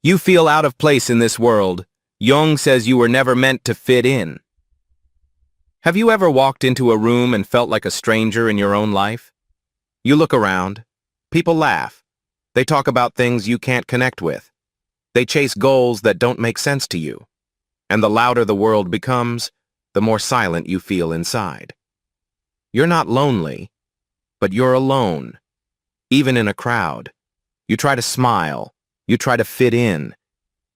You feel out of place in this world. Jung says you were never meant to fit in. Have you ever walked into a room and felt like a stranger in your own life? You look around. People laugh. They talk about things you can't connect with. They chase goals that don't make sense to you. And the louder the world becomes, the more silent you feel inside. You're not lonely, but you're alone. Even in a crowd. You try to smile. You try to fit in.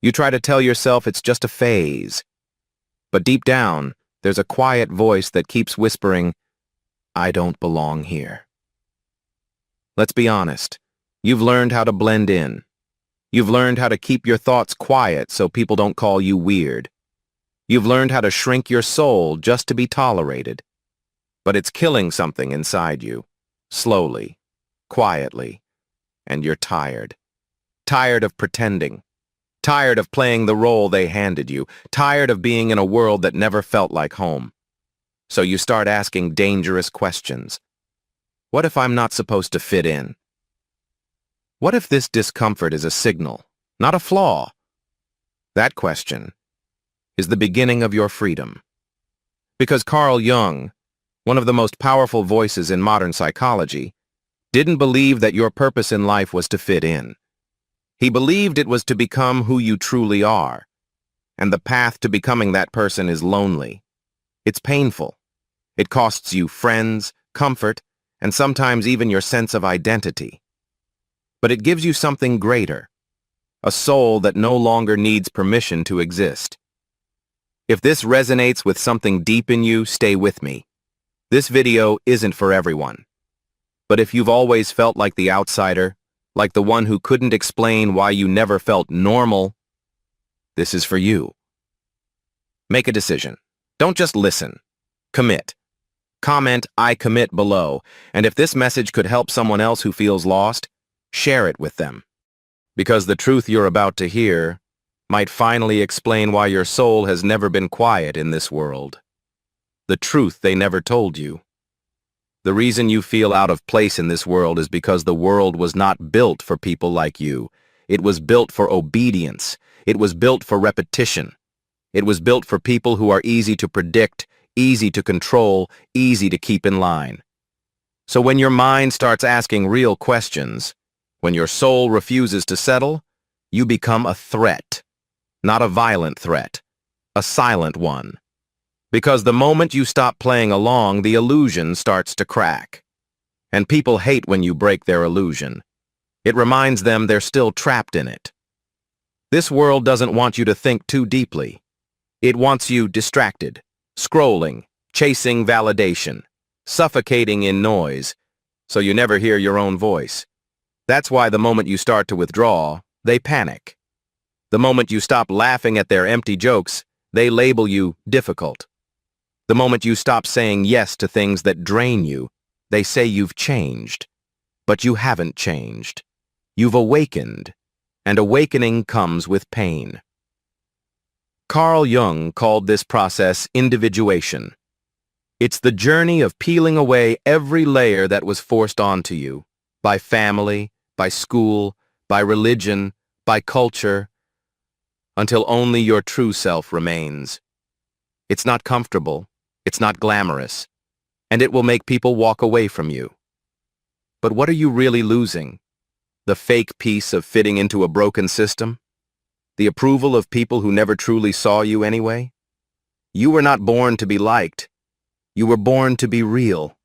You try to tell yourself it's just a phase. But deep down, there's a quiet voice that keeps whispering, "I don't belong here." Let's be honest. You've learned how to blend in. You've learned how to keep your thoughts quiet so people don't call you weird. You've learned how to shrink your soul just to be tolerated. But it's killing something inside you, slowly, quietly, and you're tired. Tired of pretending. Tired of playing the role they handed you. Tired of being in a world that never felt like home. So you start asking dangerous questions. What if I'm not supposed to fit in? What if this discomfort is a signal, not a flaw? That question is the beginning of your freedom. Because Carl Jung, one of the most powerful voices in modern psychology, didn't believe that your purpose in life was to fit in. He believed it was to become who you truly are. And the path to becoming that person is lonely. It's painful. It costs you friends, comfort, and sometimes even your sense of identity. But it gives you something greater, a soul that no longer needs permission to exist. If this resonates with something deep in you, stay with me. This video isn't for everyone. But if you've always felt like the outsider, like the one who couldn't explain why you never felt normal, this is for you. Make a decision. Don't just listen. Commit. Comment "I commit" below, and if this message could help someone else who feels lost, share it with them. Because the truth you're about to hear might finally explain why your soul has never been quiet in this world. The truth they never told you. The reason you feel out of place in this world is because the world was not built for people like you. It was built for obedience. It was built for repetition. It was built for people who are easy to predict, easy to control, easy to keep in line. So when your mind starts asking real questions, when your soul refuses to settle, you become a threat. Not a violent threat, a silent one. Because the moment you stop playing along, the illusion starts to crack. And people hate when you break their illusion. It reminds them they're still trapped in it. This world doesn't want you to think too deeply. It wants you distracted, scrolling, chasing validation, suffocating in noise, so you never hear your own voice. That's why the moment you start to withdraw, they panic. The moment you stop laughing at their empty jokes, they label you difficult. The moment you stop saying yes to things that drain you, they say you've changed. But you haven't changed. You've awakened, and awakening comes with pain. Carl Jung called this process individuation. It's the journey of peeling away every layer that was forced onto you, by family, by school, by religion, by culture, until only your true self remains. It's not comfortable. It's not glamorous, and it will make people walk away from you. But what are you really losing? The fake piece of fitting into a broken system? The approval of people who never truly saw you anyway? You were not born to be liked. You were born to be real.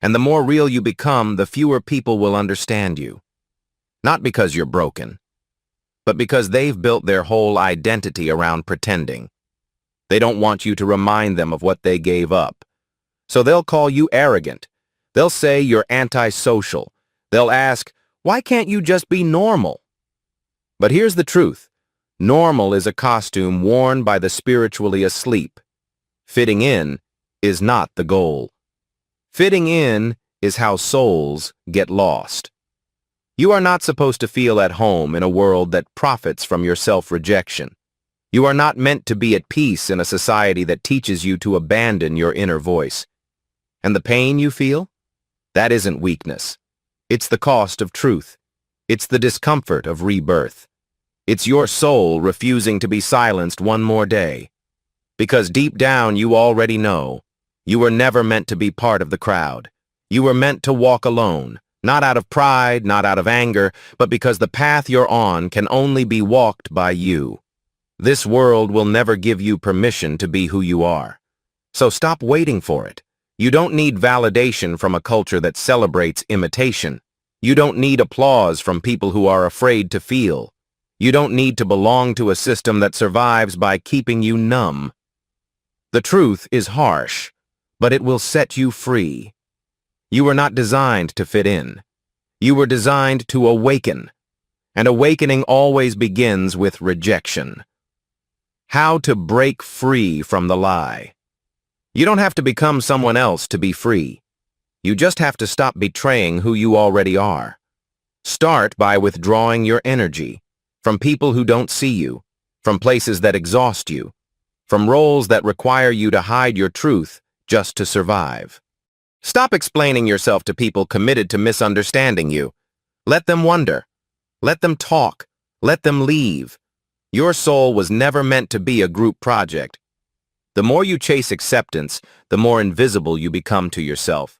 And the more real you become, the fewer people will understand you. Not because you're broken, but because they've built their whole identity around pretending. They don't want you to remind them of what they gave up. So they'll call you arrogant. They'll say you're antisocial. They'll ask, "Why can't you just be normal?" But here's the truth. Normal is a costume worn by the spiritually asleep. Fitting in is not the goal. Fitting in is how souls get lost. You are not supposed to feel at home in a world that profits from your self-rejection. You are not meant to be at peace in a society that teaches you to abandon your inner voice. And the pain you feel? That isn't weakness. It's the cost of truth. It's the discomfort of rebirth. It's your soul refusing to be silenced one more day. Because deep down you already know, you were never meant to be part of the crowd. You were meant to walk alone, not out of pride, not out of anger, but because the path you're on can only be walked by you. This world will never give you permission to be who you are. So stop waiting for it. You don't need validation from a culture that celebrates imitation. You don't need applause from people who are afraid to feel. You don't need to belong to a system that survives by keeping you numb. The truth is harsh, but it will set you free. You were not designed to fit in. You were designed to awaken. And awakening always begins with rejection. How to break free from the lie. You don't have to become someone else to be free. You just have to stop betraying who you already are. Start by withdrawing your energy from people who don't see you, from places that exhaust you, from roles that require you to hide your truth just to survive. Stop explaining yourself to people committed to misunderstanding you. Let them wonder. Let them talk. Let them leave. Your soul was never meant to be a group project. The more you chase acceptance, the more invisible you become to yourself.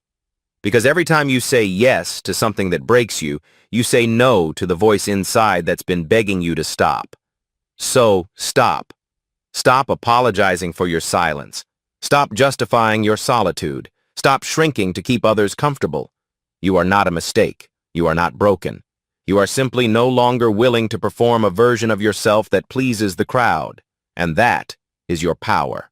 Because every time you say yes to something that breaks you, you say no to the voice inside that's been begging you to stop. So, stop. Stop apologizing for your silence. Stop justifying your solitude. Stop shrinking to keep others comfortable. You are not a mistake. You are not broken. You are simply no longer willing to perform a version of yourself that pleases the crowd. And that is your power.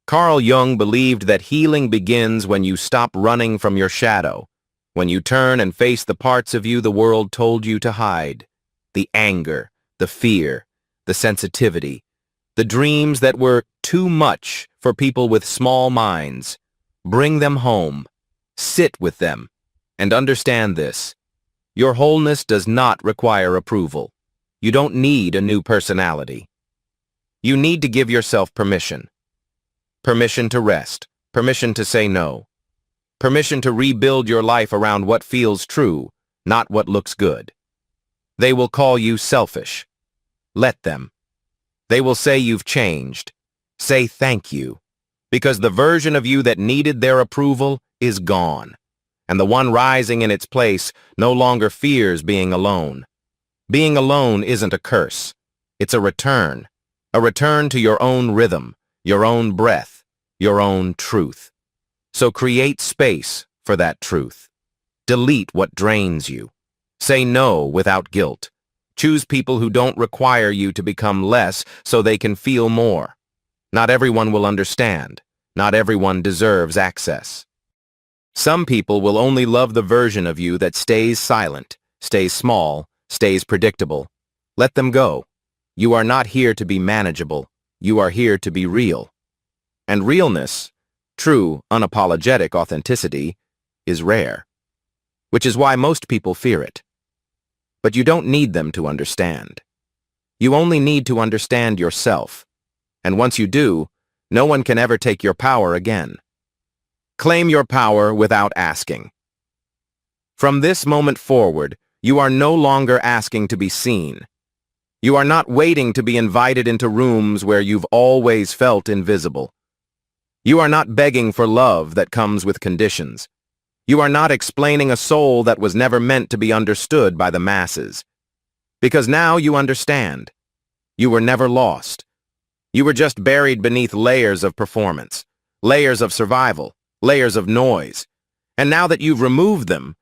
Carl Jung believed that healing begins when you stop running from your shadow, when you turn and face the parts of you the world told you to hide, the anger, the fear, the sensitivity, the dreams that were too much for people with small minds. Bring them home, sit with them, and understand this. Your wholeness does not require approval. You don't need a new personality. You need to give yourself permission. Permission to rest, permission to say no, permission to rebuild your life around what feels true, not what looks good. They will call you selfish. Let them. They will say you've changed. Say thank you, because the version of you that needed their approval is gone, and the one rising in its place no longer fears being alone. Being alone isn't a curse. It's a return to your own rhythm, your own breath, your own truth. So create space for that truth. Delete what drains you. Say no without guilt. Choose people who don't require you to become less so they can feel more. Not everyone will understand. Not everyone deserves access. Some people will only love the version of you that stays silent, stays small, stays predictable. Let them go. You are not here to be manageable. You are here to be real. And realness, true, unapologetic authenticity, is rare, which is why most people fear it. But you don't need them to understand. You only need to understand yourself. And once you do, no one can ever take your power again. Claim your power without asking. From this moment forward, you are no longer asking to be seen. You are not waiting to be invited into rooms where you've always felt invisible. You are not begging for love that comes with conditions. You are not explaining a soul that was never meant to be understood by the masses. Because now you understand. You were never lost. You were just buried beneath layers of performance, layers of survival, layers of noise. And now that you've removed them,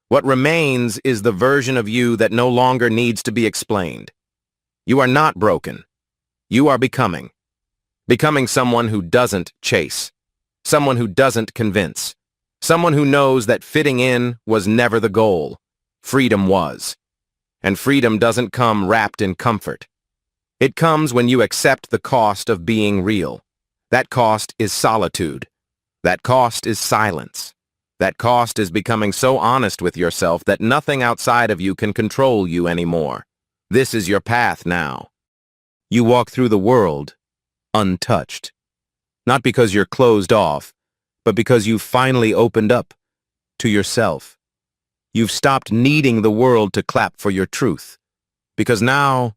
what remains is the version of you that no longer needs to be explained. You are not broken. You are becoming. Becoming someone who doesn't chase, someone who doesn't convince, someone who knows that fitting in was never the goal. Freedom was. And freedom doesn't come wrapped in comfort. It comes when you accept the cost of being real. That cost is solitude. That cost is silence. That cost is becoming so honest with yourself that nothing outside of you can control you anymore. This is your path now. You walk through the world untouched. Not because you're closed off, but because you've finally opened up to yourself. You've stopped needing the world to clap for your truth. Because now,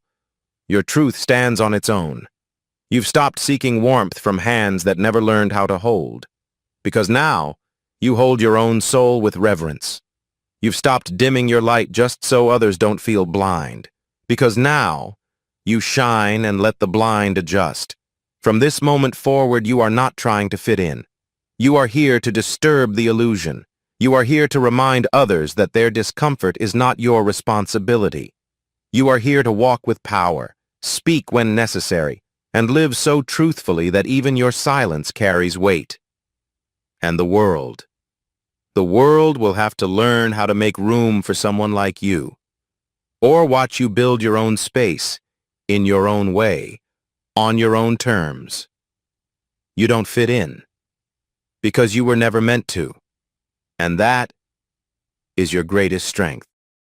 your truth stands on its own. You've stopped seeking warmth from hands that never learned how to hold. Because now, you hold your own soul with reverence. You've stopped dimming your light just so others don't feel blind. Because now, you shine and let the blind adjust. From this moment forward, you are not trying to fit in. You are here to disturb the illusion. You are here to remind others that their discomfort is not your responsibility. You are here to walk with power, speak when necessary, and live so truthfully that even your silence carries weight. And the world will have to learn how to make room for someone like you, or watch you build your own space, in your own way, on your own terms. You don't fit in, because you were never meant to, and that is your greatest strength.